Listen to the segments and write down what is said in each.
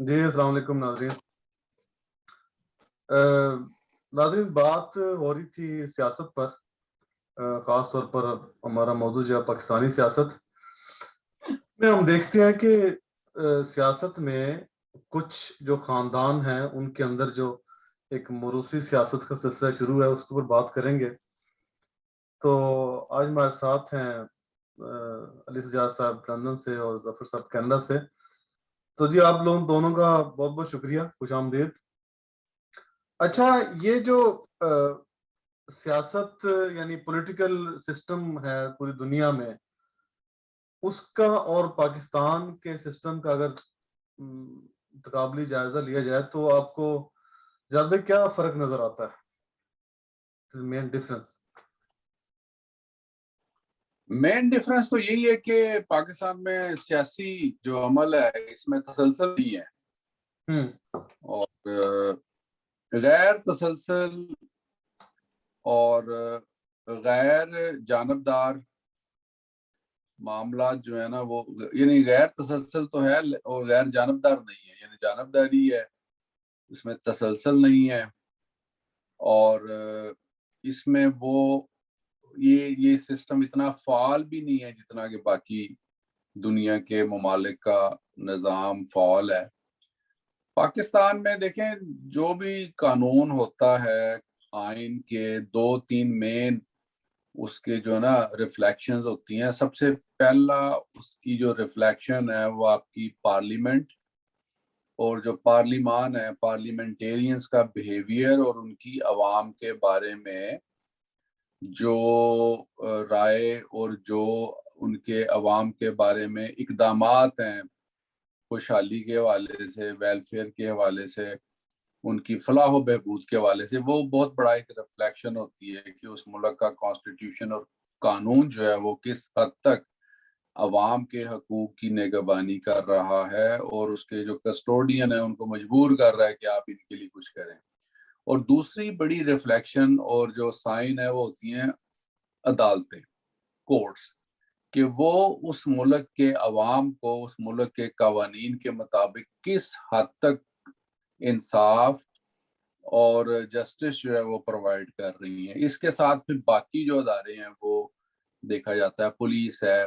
جی السلام علیکم ناظرین. ناظرین بات ہو رہی تھی سیاست پر، خاص طور پر ہمارا موضوع جو ہے پاکستانی سیاست میں. ہم دیکھتے ہیں کہ سیاست میں کچھ جو خاندان ہیں ان کے اندر جو ایک موروثی سیاست کا سلسلہ شروع ہے، اس کے اوپر بات کریں گے. تو آج ہمارے ساتھ ہیں علی سجاد صاحب لندن سے اور ظفر صاحب کینیڈا سے. تو جی آپ لوگوں دونوں کا بہت بہت شکریہ، خوش آمدید. اچھا، یہ جو سیاست یعنی پولیٹیکل سسٹم ہے پوری دنیا میں، اس کا اور پاکستان کے سسٹم کا اگر تقابلی جائزہ لیا جائے تو آپ کو جاد بھائی کیا فرق نظر آتا ہے؟ مین ڈفرنس تو یہی ہے کہ پاکستان میں سیاسی جو عمل ہے اس میں تسلسل نہیں ہے، اور غیر تسلسل اور غیر جانبدار معاملات جو ہے نا، وہ یعنی غیر تسلسل تو ہے اور غیر جانبدار نہیں ہے. یعنی جانبداری ہے، اس میں تسلسل نہیں ہے، اور اس میں وہ یہ سسٹم اتنا فعال بھی نہیں ہے جتنا کہ باقی دنیا کے ممالک کا نظام فعال ہے. پاکستان میں دیکھیں جو بھی قانون ہوتا ہے آئین کے 2-3 مین اس کے جو نا ریفلیکشنز ہوتی ہیں. سب سے پہلا اس کی جو ریفلیکشن ہے وہ آپ کی پارلیمنٹ اور جو پارلیمان ہے، پارلیمنٹیرینز کا بیہیویئر اور ان کی عوام کے بارے میں جو رائے اور جو ان کے عوام کے بارے میں اقدامات ہیں، خوشحالی کے حوالے سے، ویلفیئر کے حوالے سے، ان کی فلاح و بہبود کے حوالے سے، وہ بہت بڑا ایک ریفلیکشن ہوتی ہے کہ اس ملک کا کانسٹیٹیوشن اور قانون جو ہے وہ کس حد تک عوام کے حقوق کی نگہبانی کر رہا ہے اور اس کے جو کسٹوڈین ہیں ان کو مجبور کر رہا ہے کہ آپ ان کے لیے کچھ کریں. اور دوسری بڑی ریفلیکشن اور جو سائن ہے وہ ہوتی ہیں عدالتیں، کورٹس، کہ وہ اس ملک کے عوام کو اس ملک کے قوانین کے مطابق کس حد تک انصاف اور جسٹس جو ہے وہ پرووائڈ کر رہی ہیں. اس کے ساتھ پھر باقی جو ادارے ہیں وہ دیکھا جاتا ہے، پولیس ہے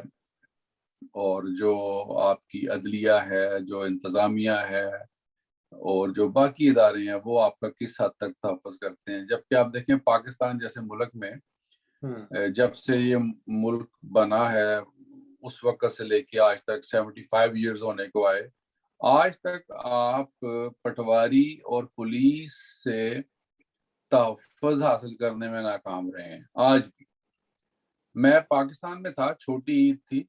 اور جو آپ کی عدلیہ ہے، جو انتظامیہ ہے، اور جو باقی ادارے ہیں وہ آپ کا کس حد تک تحفظ کرتے ہیں. جبکہ آپ دیکھیں پاکستان جیسے ملک میں جب سے یہ ملک بنا ہے اس وقت سے لے کے آج تک 75 ایئرز ہونے کو آئے، آج تک آپ پٹواری اور پولیس سے تحفظ حاصل کرنے میں ناکام رہے ہیں. آج بھی میں پاکستان میں تھا، چھوٹی عید تھی،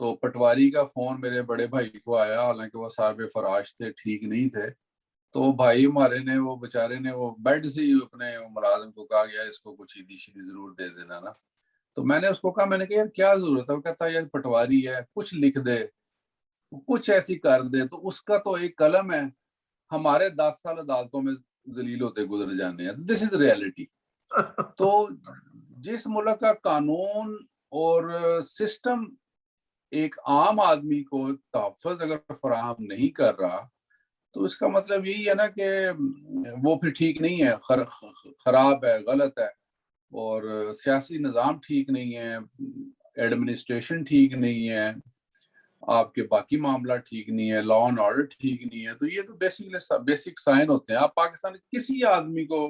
تو پٹواری کا فون میرے بڑے بھائی کو آیا، حالانکہ وہ صاحب فراش تھے، ٹھیک نہیں تھے. تو بھائی ہمارے نے وہ بیچارے نے وہ بیڈ سے ہی اپنے ملازم کو کہا گیا اس کو کچھ عیدی شیدی ضرور دے دینا نا. تو میں نے اس کو کہا، میں نے کہا یار کیا ضرورت ہے؟ وہ کہتا یار پٹواری ہے، کچھ لکھ دے، کچھ ایسی کر دے. تو اس کا تو ایک قلم ہے، ہمارے 10 سال عدالتوں میں ذلیل ہوتے گزر جانے ہیں. دس از ریئلٹی. تو جس ملک کا قانون اور سسٹم ایک عام آدمی کو تحفظ اگر فراہم نہیں کر رہا تو اس کا مطلب یہی ہے نا کہ وہ پھر ٹھیک نہیں ہے، خراب ہے، غلط ہے. اور سیاسی نظام ٹھیک نہیں ہے، ایڈمنسٹریشن ٹھیک نہیں ہے، آپ کے باقی معاملات ٹھیک نہیں ہے، لا اینڈ آرڈر ٹھیک نہیں ہے. تو یہ تو بیسک سائن ہوتے ہیں. آپ پاکستان کے کسی آدمی کو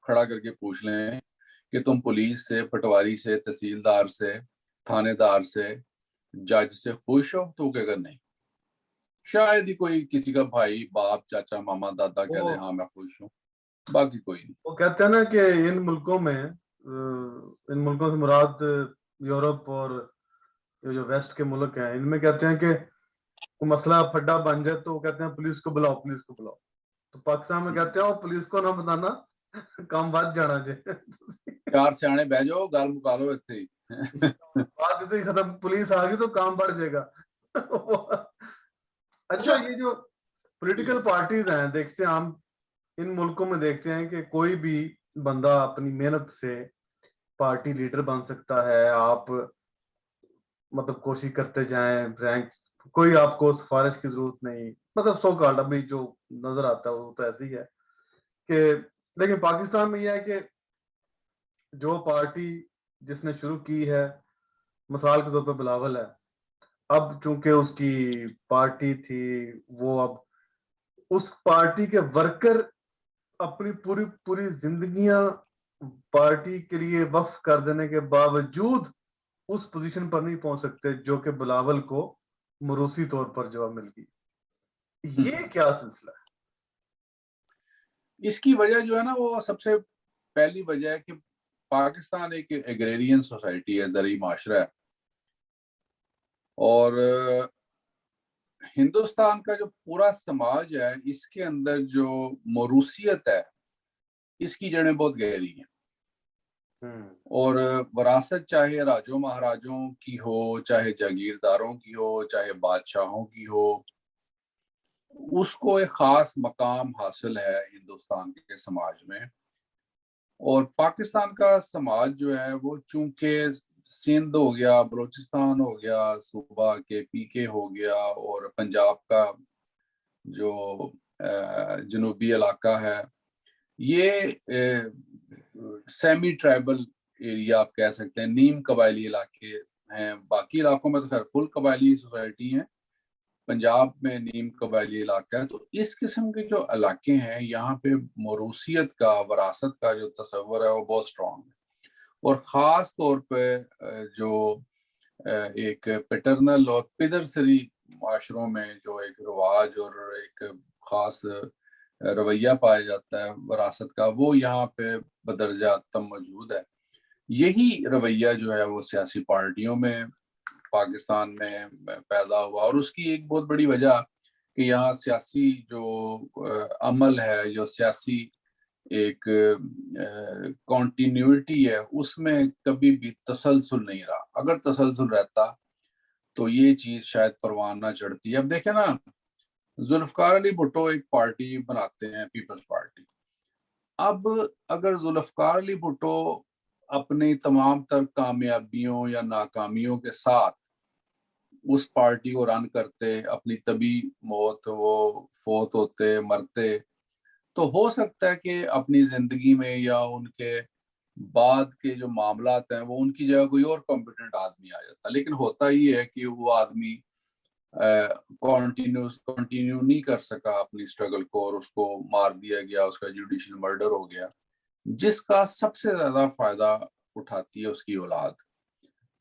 کھڑا کر کے پوچھ لیں کہ تم پولیس سے، پٹواری سے، تحصیلدار سے، تھانے دار سے، جج سے خوش ہو؟ تو کہے گا نہیں. شاید ہی کوئی کسی کا بھائی، باپ، چاچا، ماما، دادا کہہ دے ہاں میں خوش ہوں، باقی کوئی نہیں. وہ کہتے ہیں نا کہ ان ملکوں سے مراد یورپ اور جو ویسٹ کے ملک ہیں، ان میں کہتے ہیں کہ کوئی مسئلہ پھڈا بن جائے تو وہ کہتے ہیں پولیس کو بلاؤ، پولیس کو بلاؤ. تو پاکستان میں کہتے ہیں وہ پولیس کو نہ بتانا، کام بات جانا جائے، 4 سیانے بہ جاؤ، گل مکا لو اتنے ہی. بات اتنی ختم، پولیس آ گئی تو کام بڑھ جائے گا. اچھا، یہ جو پولیٹیکل پارٹیز ہیں، دیکھتے ہیں ہم ان ملکوں میں دیکھتے ہیں کہ کوئی بھی بندہ اپنی محنت سے پارٹی لیڈر بن سکتا ہے. آپ مطلب کوشش کرتے جائیں، رینک کوئی آپ کو سفارش کی ضرورت نہیں, مطلب سو کالڈ ابھی جو نظر آتا ہے وہ تو ایسے ہی ہے کہ, لیکن پاکستان میں یہ ہے کہ جو پارٹی جس نے شروع کی ہے, مثال کے طور پہ بلاول ہے, اب چونکہ اس کی پارٹی تھی, وہ اب اس پارٹی کے ورکر اپنی پوری زندگیاں پارٹی کے لیے وقف کر دینے کے باوجود اس پوزیشن پر نہیں پہنچ سکتے جو کہ بلاول کو موروثی طور پر جواب مل گئی. یہ کیا سلسلہ ہے؟ اس کی وجہ جو ہے نا, وہ سب سے پہلی وجہ ہے کہ پاکستان ایک ایگریرین سوسائٹی ہے, زرعی معاشرہ ہے, اور ہندوستان کا جو پورا سماج ہے اس کے اندر جو موروثیت ہے اس کی جڑیں بہت گہری ہیں, اور وراثت چاہے راجوں مہاراجوں کی ہو, چاہے جاگیرداروں کی ہو, چاہے بادشاہوں کی ہو, اس کو ایک خاص مقام حاصل ہے ہندوستان کے سماج میں. اور پاکستان کا سماج جو ہے وہ چونکہ سندھ ہو گیا, بلوچستان ہو گیا, صوبہ کے پی کے ہو گیا, اور پنجاب کا جو جنوبی علاقہ ہے, یہ سیمی ٹرائبل ایریا آپ کہہ سکتے ہیں, نیم قبائلی علاقے ہیں. باقی علاقوں میں تو خیر فل قبائلی سوسائٹی ہیں, پنجاب میں نیم قبائلی علاقہ ہے. تو اس قسم کے جو علاقے ہیں یہاں پہ موروثیت کا, وراثت کا جو تصور ہے وہ بہت اسٹرانگ ہے, اور خاص طور پہ جو ایک پیٹرنل اور پدرسری معاشروں میں جو ایک رواج اور ایک خاص رویہ پایا جاتا ہے وراثت کا, وہ یہاں پہ بدرجہ تم موجود ہے. یہی رویہ جو ہے وہ سیاسی پارٹیوں میں پاکستان میں پیدا ہوا, اور اس کی ایک بہت بڑی وجہ کہ یہاں سیاسی جو عمل ہے, جو سیاسی ایک کانٹینیوٹی ہے, اس میں کبھی بھی تسلسل نہیں رہا. اگر تسلسل رہتا تو یہ چیز شاید پروان نہ چڑھتی. اب دیکھیں نا, ذوالفقار علی بھٹو ایک پارٹی بناتے ہیں, پیپلز پارٹی. اب اگر ذوالفقار علی بھٹو اپنی تمام تر کامیابیوں یا ناکامیوں کے ساتھ اس پارٹی کو رن کرتے, اپنی طبی موت وہ فوت ہوتے, مرتے, تو ہو سکتا ہے کہ اپنی زندگی میں یا ان کے بعد کے جو معاملات ہیں وہ ان کی جگہ کوئی اور کمپیٹنٹ آدمی آ جاتا. لیکن ہوتا ہی ہے کہ وہ آدمی کنٹینیو نہیں کر سکا اپنی اسٹرگل کو, اور اس کو مار دیا گیا, اس کا جوڈیشل مرڈر ہو گیا, جس کا سب سے زیادہ فائدہ اٹھاتی ہے اس کی اولاد.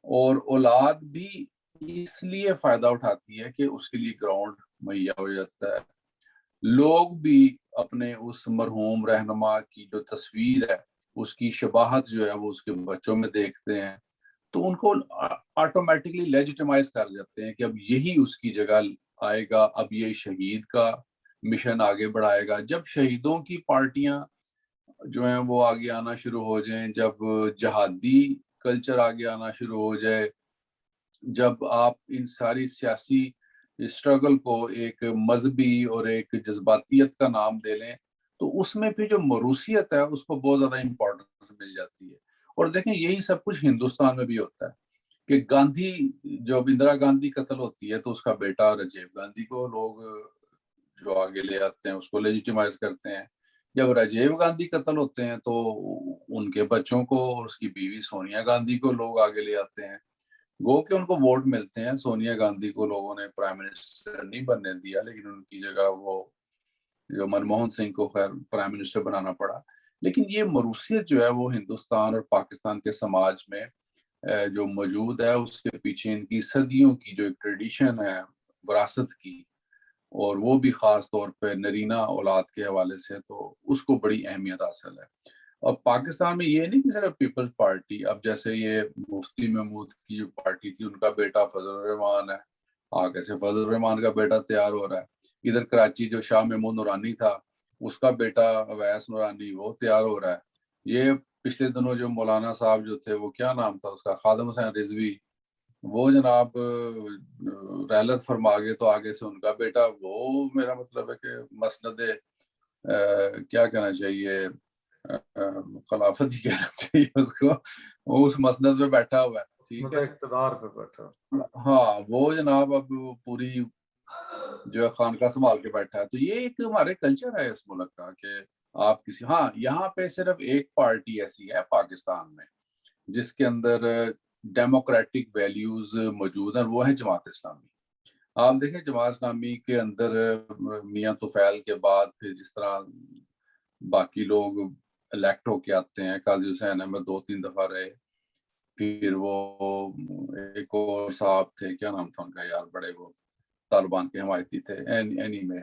اور اولاد بھی اس لیے فائدہ اٹھاتی ہے کہ اس کے لیے گراؤنڈ مہیا ہو جاتا ہے. لوگ بھی اپنے اس مرحوم رہنما کی جو تصویر ہے اس کی شباہت جو ہے وہ اس کے بچوں میں دیکھتے ہیں, تو ان کو آٹومیٹکلی لیجیٹمائز کر جاتے ہیں کہ اب یہی اس کی جگہ آئے گا, اب یہ شہید کا مشن آگے بڑھائے گا. جب شہیدوں کی پارٹیاں جو ہیں وہ آگے آنا شروع ہو جائیں, جب جہادی کلچر آگے آنا شروع ہو جائے, جب آپ ان ساری سیاسی اسٹرگل کو ایک مذہبی اور ایک جذباتیت کا نام دے لیں, تو اس میں بھی جو موروثیت ہے اس کو بہت زیادہ امپورٹنس مل جاتی ہے. اور دیکھیں یہی سب کچھ ہندوستان میں بھی ہوتا ہے کہ گاندھی, جب اندرا گاندھی قتل ہوتی ہے تو اس کا بیٹا راجیو گاندھی کو لوگ جو آگے لے آتے ہیں, اس کو لیجیٹیمائز کرتے ہیں. جب راجیو گاندھی قتل ہوتے ہیں تو ان کے بچوں کو اور اس کی بیوی سونیا گاندھی کو لوگ آگے لے آتے ہیں. گو کہ ان کو ووٹ ملتے ہیں, سونیا گاندھی کو لوگوں نے پرائم منسٹر نہیں بننے دیا, لیکن ان کی جگہ وہ جو منموہن سنگھ کو خیر پرائم منسٹر بنانا پڑا. لیکن یہ موروثیت جو ہے وہ ہندوستان اور پاکستان کے سماج میں جو موجود ہے, اس کے پیچھے ان کی صدیوں کی جو ایک ٹریڈیشن ہے وراثت کی, اور وہ بھی خاص طور پہ نرینہ اولاد کے حوالے سے, تو اس کو بڑی اہمیت حاصل ہے. اور پاکستان میں یہ نہیں کہ صرف پیپلز پارٹی, اب جیسے یہ مفتی محمود کی جو پارٹی تھی, ان کا بیٹا فضل الرحمان ہے, آگے سے فضل الرحمان کا بیٹا تیار ہو رہا ہے. ادھر کراچی جو شاہ محمود نورانی تھا, اس کا بیٹا اویس نورانی وہ تیار ہو رہا ہے. یہ پچھلے دنوں جو مولانا صاحب جو تھے, وہ کیا نام تھا اس کا, خادم حسین رضوی, وہ جناب رحلت فرما گئے, تو آگے سے ان کا بیٹا, وہ میرا مطلب ہے کہ مسند کیا کہنا چاہیے, خلافت ہی کہنا چاہیے اس کو, وہ اس مسند میں بیٹھا ہوا ہے. ٹھیک مطلب ہے. اقتدار پہ بیٹھا. ہاں وہ جناب اب پوری جو ہے خانقاہ سنبھال کے بیٹھا ہے. تو یہ ایک ہمارے کلچر ہے اس ملک کا کہ آپ کسی, ہاں یہاں پہ صرف ایک پارٹی ایسی ہے پاکستان میں جس کے اندر ڈیموکریٹک ویلیوز موجود ہیں, وہ ہے جماعت اسلامی. آپ دیکھیں جماعت اسلامی کے اندر میاں طفیل کے بعد پھر جس طرح باقی لوگ الیکٹ ہو کے آتے ہیں, قاضی حسین احمد 2-3 دفعہ رہے, پھر وہ ایک اور صاحب تھے, کیا نام تھا ان کا یار, بڑے وہ طالبان کے حمایتی تھے, اینی میں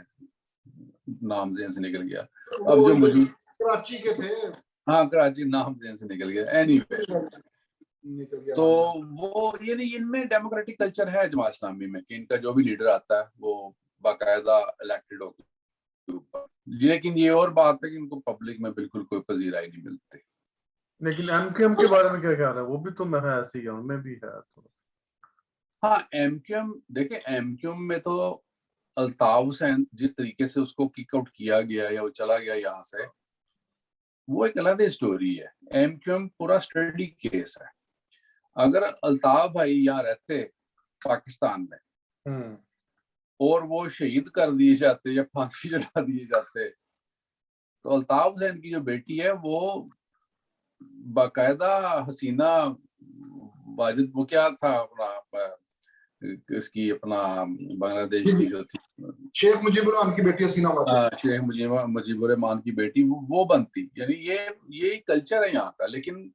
نام ذہن سے نکل گیا اب جو موجود, کراچی کے تھے, ہاں کراچی, نام ذہن سے نکل گیا, اینی تو وہ یعنی ان میں ڈیموکریٹک کلچر ہے جماعت اسلامی میں کہ ان کا جو بھی لیڈر آتا ہے وہ باقاعدہ الیکٹڈ ہو کے اوپر, لیکن یہ اور بات ہے کہ ان کو پبلک میں بالکل کوئی پذیرائی نہیں ملتی. لیکن ایم کیو ایم کے بارے میں کیا خیال ہے؟ وہ بھی تو میں ایسی ہے, ان میں بھی ہے. ہاں ایم کیو ایم, دیکھیں ایم کیو ایم میں تو الطاف حسین جس طریقے سے اس کو کک آؤٹ کیا گیا یا وہ چلا گیا یہاں سے, وہ ایک علیحدہ اسٹوری ہے. ایم کیو ایم پورا اسٹڈی کیس ہے. اگر الطاف بھائی یہاں رہتے پاکستان میں اور وہ شہید کر دیے جاتے یا پھانسی چڑھا دیے جاتے, تو الطاف حسین کی جو بیٹی ہے وہ باقاعدہ حسینہ واجد, وہ کیا تھا اپنا اس کی اپنا بنگلہ دیش کی جو تھی شیخ مجیب الرحمان کی بیٹی حسینہ واجد, شیخ مجیب الرحمان کی بیٹی, وہ بنتی. یعنی یہ کلچر ہے یہاں کا. لیکن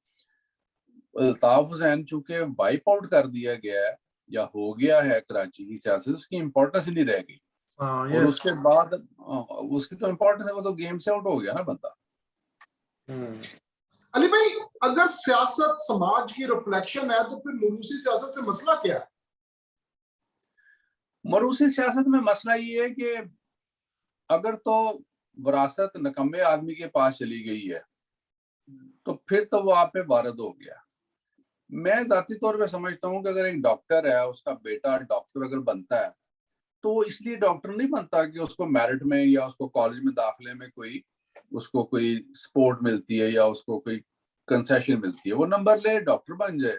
الطاف حسین چونکہ وائپ آؤٹ کر دیا گیا ہے یا ہو گیا ہے کراچی کی سیاست, اس کی امپورٹنس ہی نہیں رہ گئی. اور اس کے بعد اس کی تو امپورٹنس ہے, وہ تو گیم سے آؤٹ ہو گیا نا بندہ. علی بھائی اگر سیاست سماج کی ریفلیکشن ہے تو پھر موروثی سیاست سے مسئلہ کیا ہے؟ موروثی سیاست میں مسئلہ یہ ہے کہ اگر تو وراثت نکمے آدمی کے پاس چلی گئی ہے تو پھر تو وہ آپ پہ وارد ہو گیا. میں ذاتی طور پہ سمجھتا ہوں کہ اگر ایک ڈاکٹر ہے, اس کا بیٹا ڈاکٹر اگر بنتا ہے تو وہ اس لیے ڈاکٹر نہیں بنتا کہ اس کو میرٹ میں یا اس کو کالج میں داخلے میں اس کو کوئی سپورٹ ملتی ہے یا اس کو کوئی کنسیشن ملتی ہے. وہ نمبر لے ڈاکٹر بن جائے.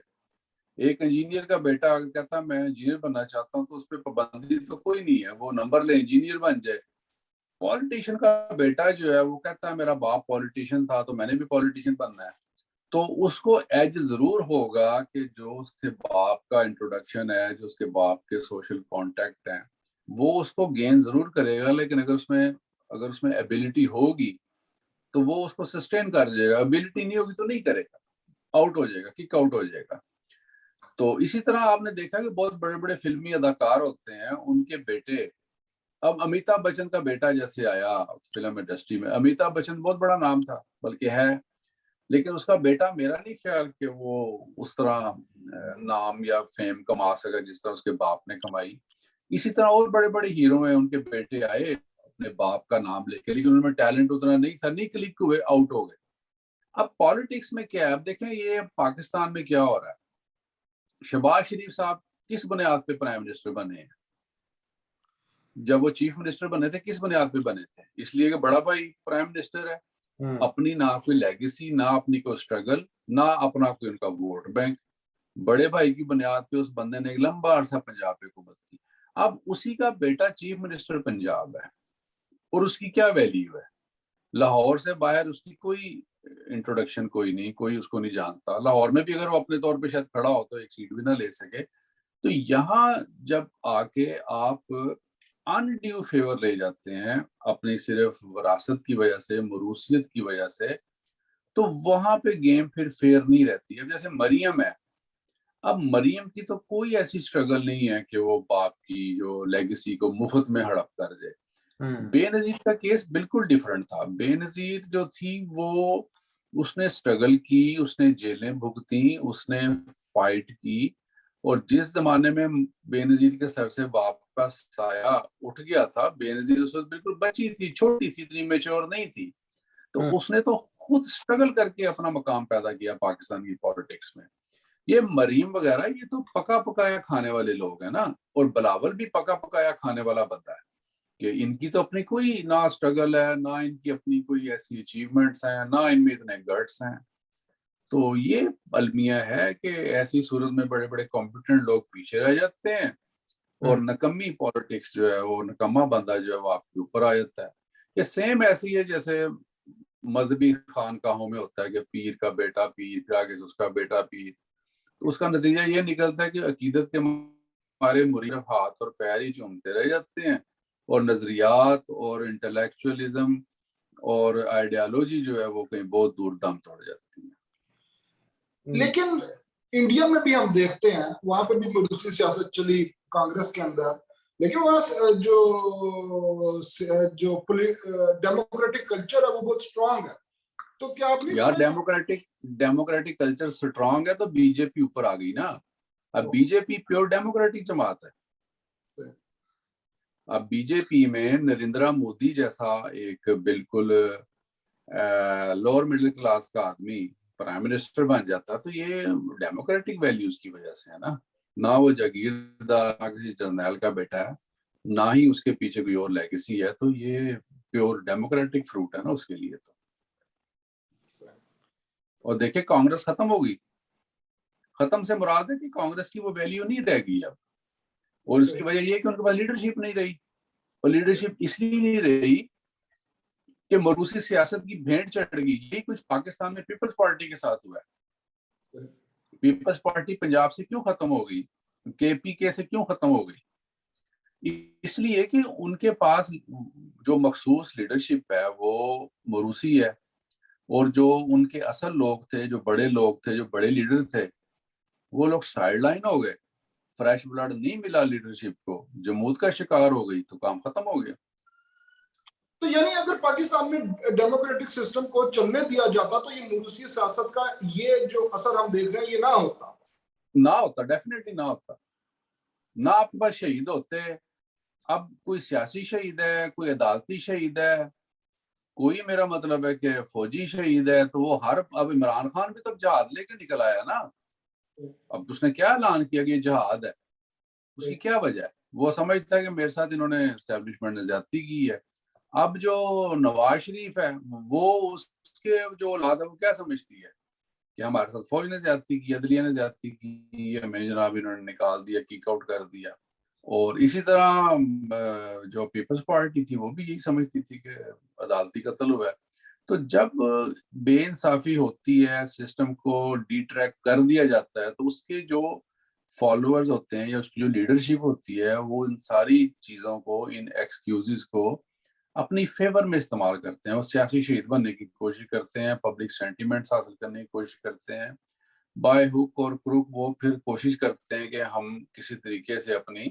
ایک انجینئر کا بیٹا اگر کہتا میں انجینئر بننا چاہتا ہوں تو اس پہ پابندی تو کوئی نہیں ہے, وہ نمبر لے انجینئر بن جائے. پولیٹیشین کا بیٹا جو ہے وہ کہتا ہے میرا باپ پولیٹیشین تھا تو میں نے بھی پولیٹیشین بننا ہے, تو اس کو ایج ضرور ہوگا کہ جو اس کے باپ کا انٹروڈکشن ہے, جو اس کے باپ کے سوشل کانٹیکٹ ہیں, وہ اس کو گین ضرور کرے گا. لیکن اگر اس میں ایبلٹی ہوگی تو وہ اس کو سسٹین کر جائے گا, ایبلٹی نہیں ہوگی تو نہیں کرے گا, آؤٹ ہو جائے گا, کک آؤٹ ہو جائے گا. تو اسی طرح آپ نے دیکھا کہ بہت بڑے بڑے فلمی اداکار ہوتے ہیں, ان کے بیٹے, اب امیتابھ بچن کا بیٹا جیسے آیا فلم انڈسٹری میں, امیتابھ بچن بہت بڑا نام تھا بلکہ ہے, لیکن اس کا بیٹا میرا نہیں خیال کہ وہ اس طرح نام یا فیم کما سکا جس طرح اس کے باپ نے کمائی. اسی طرح اور بڑے بڑے ہیرو ہیں, ان کے بیٹے آئے اپنے باپ کا نام لے کے, لیکن ان میں ٹیلنٹ اتنا نہیں تھا, نہیں کلک ہوئے, آؤٹ ہو گئے. اب پالیٹکس میں کیا ہے, اب دیکھیں یہ پاکستان میں کیا ہو رہا ہے. شہباز شریف صاحب کس بنیاد پہ پرائم منسٹر بنے ہیں؟ جب وہ چیف منسٹر بنے تھے کس بنیاد پہ بنے تھے؟ اس لیے کہ بڑا بھائی پرائم منسٹر ہے. اپنی نہ کوئی لیگیسی, نہ اپنی کوئی اسٹرگل, نہ اپنا کوئی ان کا ووٹ بینک. بڑے بھائی کی بنیاد پہ اس بندے نے ایک لمبا عرصہ پنجاب پہ حکومت کی. اب اسی کا بیٹا چیف منسٹر پنجاب ہے اور اس کی کیا ویلیو ہے؟ لاہور سے باہر اس کی کوئی انٹروڈکشن کوئی نہیں, کوئی اس کو نہیں جانتا. لاہور میں بھی اگر وہ اپنے طور پہ شاید کھڑا ہو تو ایک سیٹ بھی نہ لے سکے. تو یہاں جب آ کے آپ انڈیو فیور لے جاتے ہیں اپنی صرف وراثت کی وجہ سے, موروثیت کی وجہ سے, تو وہاں پہ گیم پھر فیئر نہیں رہتی. اب جیسے مریم ہے, اب مریم کی تو کوئی ایسی اسٹرگل نہیں ہے کہ وہ باپ کی جو لیگیسی کو مفت میں ہڑپ کر جائے. بے نظیر کا کیس بالکل ڈیفرنٹ تھا. بے نظیر جو تھی وہ اس نے اسٹرگل کی, اس نے جیلیں بھگتی, اس نے فائٹ کی, اور جس زمانے میں بے نظیر کے سر سے باپ کا سایہ اٹھ گیا تھا, بے نظیر اس وقت بالکل بچی تھی, چھوٹی تھی, اتنی میچور نہیں تھی, تو اس نے تو خود اسٹرگل کر کے اپنا مقام پیدا کیا پاکستان کی پالیٹکس میں. یہ مریم وغیرہ یہ تو پکا پکایا کھانے والے لوگ ہیں نا, اور بلاول بھی پکا پکایا کھانے والا بندہ ہے کہ ان کی تو اپنی کوئی نہ اسٹرگل ہے, نہ ان کی اپنی کوئی ایسی اچیومنٹس ہیں, نہ ان میں اتنے گٹس ہیں. تو یہ المیہ ہے کہ ایسی صورت میں بڑے بڑے کمپیٹنٹ لوگ پیچھے رہ جاتے ہیں اور نکمی پالیٹکس جو ہے وہ نکما بندہ جو ہے وہ آپ کے اوپر آ جاتا ہے. یہ سیم ایسی ہے جیسے مذہبی خانقاہوں میں ہوتا ہے کہ پیر کا بیٹا پیر، پھر آگے سے اس کا بیٹا پیر. تو اس کا نتیجہ یہ نکلتا ہے کہ عقیدت کے ہمارے مرید ہاتھ اور پیر ہی چومتے رہ جاتے ہیں اور نظریات اور انٹلیکچوئلزم اور آئیڈیالوجی جو ہے وہ کہیں بہت دور دم توڑ جاتی ہے. لیکن انڈیا میں بھی ہم دیکھتے ہیں وہاں پہ بھی دوسری سیاست چلی کانگریس کے اندر، لیکن وہاں جو ڈیموکریٹک کلچر ہے وہ بہت اسٹرانگ ہے. تو کیا آپ یار ڈیموکریٹک کلچر سٹرانگ ہے تو بی جے پی اوپر آ گئی نا. اب بی جے پی پیور ڈیموکریٹک جماعت ہے. اب بی جے پی میں نریندرا مودی جیسا ایک بالکل لوور مڈل کلاس کا آدمی پرائم منسٹر بن جاتا تو یہ ڈیموکریٹک ویلیوز کی وجہ سے ہے نا. نہ وہ جاگیردار نہ کسی جرنیل کا بیٹا ہے، نہ ہی اس کے پیچھے کوئی اور لیگیسی ہے. تو یہ پیور ڈیموکریٹک فروٹ ہے نا اس کے لیے. تو اور دیکھیں کانگریس ختم ہو گئی. ختم سے مراد ہے کہ کانگریس کی وہ ویلیو نہیں رہ گئی اب. اور اس کی وجہ یہ کہ ان کے پاس لیڈرشپ نہیں رہی. اور لیڈرشپ اس لیے نہیں رہی کہ موروثی سیاست کی بھینٹ چڑھ گئی. یہی کچھ پاکستان میں پیپلز پارٹی کے ساتھ ہوا ہے. پیپلز پارٹی پنجاب سے کیوں ختم ہو گئی، کے پی کے سے کیوں ختم ہو گئی؟ اس لیے کہ ان کے پاس جو مخصوص لیڈرشپ ہے وہ موروثی ہے، اور جو ان کے اصل لوگ تھے، جو بڑے لوگ تھے، جو بڑے لیڈر تھے، وہ لوگ سائیڈ لائن ہو گئے. فریش بلڈ نہیں ملا لیڈرشپ کو، جمود کا شکار ہو گئی تو کام ختم ہو گیا. تو یعنی اگر پاکستان میں ڈیموکریٹک سسٹم کو چلنے دیا جاتا تو یہ موروثی سیاست کا یہ جو اثر ہم دیکھ رہے ہیں یہ نہ ہوتا ڈیفینیٹلی نہ ہوتا. نہ آپ کے پاس شہید ہوتے. اب کوئی سیاسی شہید ہے، کوئی عدالتی شہید ہے، کوئی میرا مطلب ہے کہ فوجی شہید ہے، تو وہ اب عمران خان بھی تو جہاد لے کے نکل آیا نا. اب اس نے کیا اعلان کیا کہ یہ جہاد ہے. اس کی کیا وجہ ہے؟ وہ سمجھتا ہے کہ میرے ساتھ انہوں نے اسٹیبلشمنٹ نے زیادتی کی ہے. اب جو نواز شریف ہے وہ اس کے جو اولاد ہے وہ کیا سمجھتی ہے کہ ہمارے ساتھ فوج نے زیادتی کی، عدلیہ نے زیادتی کی، ہمیں جناب انہوں نے نکال دیا، کیک آؤٹ کر دیا. اور اسی طرح جو پیپلز پارٹی تھی وہ بھی یہی سمجھتی تھی کہ عدالتی قتل ہوا ہے. تو جب بے انصافی ہوتی ہے، سسٹم کو ڈی ٹریک کر دیا جاتا ہے، تو اس کے جو فالوورز ہوتے ہیں یا اس کی جو لیڈرشپ ہوتی ہے وہ ان ساری چیزوں کو، ان ایکسکیوزز کو اپنی فیور میں استعمال کرتے ہیں. وہ سیاسی شہید بننے کی کوشش کرتے ہیں، پبلک سینٹیمنٹس حاصل کرنے کی کوشش کرتے ہیں. بائی ہوک اور کروک وہ پھر کوشش کرتے ہیں کہ ہم کسی طریقے سے اپنی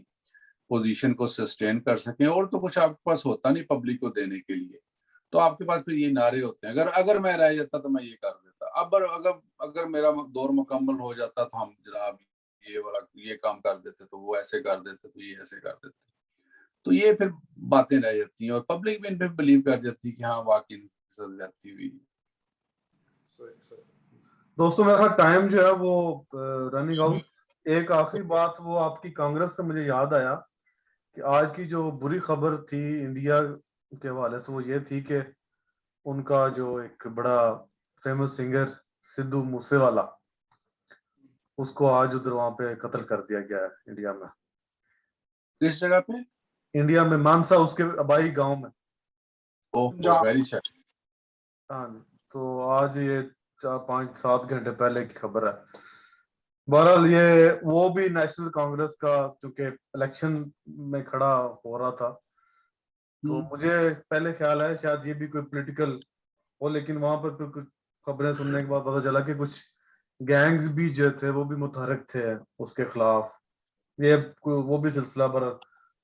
پوزیشن کو سسٹین کر سکیں. اور تو کچھ آپ کے پاس ہوتا نہیں پبلک کو دینے کے لیے. تو آپ کے پاس پھر یہ نعرے ہوتے ہیں، اگر میں رہ جاتا تو میں یہ کر دیتا، اگر میرا دور مکمل ہو جاتا تو ہم جناب یہ کام کر دیتے، تو وہ ایسے کر دیتے، تو یہ ایسے کر دیتے. تو یہ پھر باتیں رہ جاتی ہیں اور پبلک بھی ان پہ بلیو کر جاتی ہے کہ ہاں واقعی زیادتی ہوئی. دوستوں میرا ٹائم جو ہے وہ رننگ آؤٹ. ایک آخری بات وہ آپ کی کانگریس سے مجھے یاد آیا کہ آج کی جو بری خبر تھی انڈیا کے حوالے سے وہ یہ تھی کہ ان کا جو ایک بڑا فیمس سنگر سدھو موسے والا، اس کو آج ادھر وہاں پہ قتل کر دیا گیا ہے انڈیا میں. کس جگہ پہ؟ انڈیا میں مانسا، اس کے آبائی گاؤں میں. Very sad. ہاں جی. تو آج یہ 4-5-7 گھنٹے پہلے کی خبر ہے. بہرحال یہ وہ بھی نیشنل کانگریس کا چونکہ الیکشن میں کھڑا ہو رہا تھا، تو مجھے پہلے خیال ہے شاید یہ بھی کوئی پولیٹیکل ہو، لیکن وہاں پر پھر کچھ خبریں سننے کے بعد پتا چلا کہ کچھ گینگز بھی جو تھے وہ بھی متحرک تھے اس کے خلاف. یہ وہ بھی سلسلہ بھر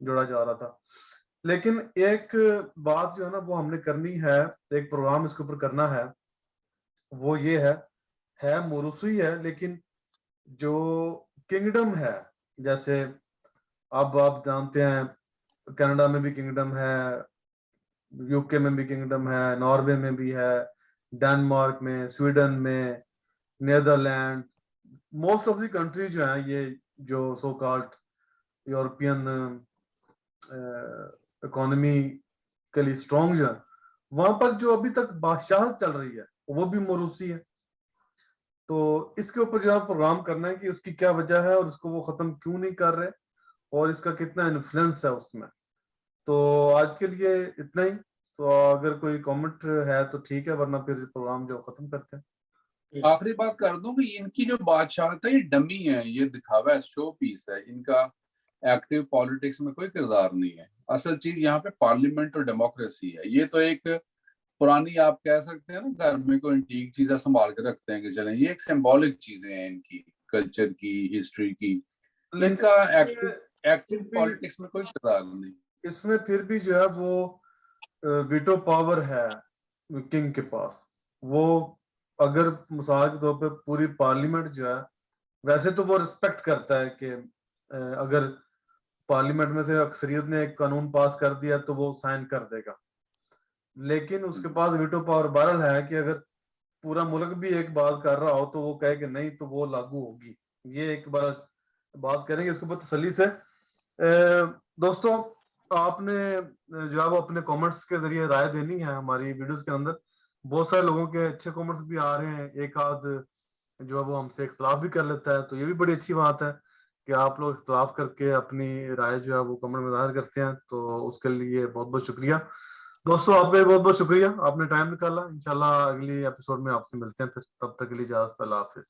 جوڑا جا رہا تھا. لیکن ایک بات جو ہے نا وہ ہم نے کرنی ہے، ایک پروگرام اس کے اوپر کرنا ہے، وہ یہ ہے موروثی ہے، لیکن جو کنگڈم ہے، جیسے اب آپ جانتے ہیں کینیڈا میں بھی کنگڈم ہے، یو کے میں بھی کنگڈم ہے، ناروے میں بھی ہے، ڈنمارک میں، سویڈن میں، Netherland, most of the country جو ہیں یہ جو سو کالڈ یورپین اکانومی کے لیے اسٹرانگ جو ہے، وہاں پر جو ابھی تک بادشاہت چل رہی ہے وہ بھی موروثی ہے. تو اس کے اوپر جو ہے پروگرام کرنا ہے کہ اس کی کیا وجہ ہے اور اس کو وہ ختم کیوں نہیں کر رہے اور اس کا کتنا انفلوئنس ہے اس میں. تو آج کے لیے اتنا ہی. تو اگر کوئی کامنٹ ہے تو ٹھیک ہے, ورنہ پھر پروگرام جو ختم کرتے ہیں. آخری بات کر دوں کہ ان کی جو بادشاہت ہے یہ ڈمی ہے, یہ دکھاوا ہے, شو پیس ہے. ان کا ایکٹیو پالیٹکس میں کوئی کردار نہیں ہے. اصل چیز یہاں پہ پارلیمنٹ اور ڈیموکریسی ہے. یہ تو ایک پرانی, آپ کہہ سکتے ہیں نا, گھر میں کوئی انٹیک چیزیں سنبھال کے رکھتے ہیں کہ چلیں, یہ ایک سمبولک چیزیں ہیں ان کی, کلچر کی, ہسٹری کی. ان کا ایکٹیو پالیٹکس میں کوئی کردار نہیں. اس میں پھر بھی جو ہے وہ ویٹو پاور ہے کنگ کے پاس. وہ اگر مثال کے طور پہ پوری پارلیمنٹ جو ہے, ویسے تو وہ رسپیکٹ کرتا ہے کہ اگر پارلیمنٹ میں سے اکثریت نے ایک قانون پاس کر دیا تو وہ سائن کر دے گا, لیکن اس کے پاس ویٹو پاور بہرحال ہے کہ اگر پورا ملک بھی ایک بات کر رہا ہو تو وہ کہے کہ نہیں تو وہ لاگو ہوگی. یہ ایک بار بات کریں گے اس کے اوپر تسلی سے. دوستوں, آپ نے جو ہے وہ اپنے کامنٹس کے ذریعے رائے دینی ہے ہماری ویڈیوز کے اندر. بہت سارے لوگوں کے اچھے کامنٹس بھی آ رہے ہیں, ایک آدھ جو ہے وہ ہم سے اختلاف بھی کر لیتا ہے, تو یہ بھی بڑی اچھی بات ہے کہ آپ لوگ اختلاف کر کے اپنی رائے جو ہے وہ کامنٹ میں ظاہر کرتے ہیں. تو اس کے لیے بہت بہت شکریہ. دوستوں, آپ کا بھی بہت بہت شکریہ, آپ نے ٹائم نکالا. انشاءاللہ اگلی ایپیسوڈ میں آپ سے ملتے ہیں. پھر تب تک کے لیے اجازت, اللہ حافظ.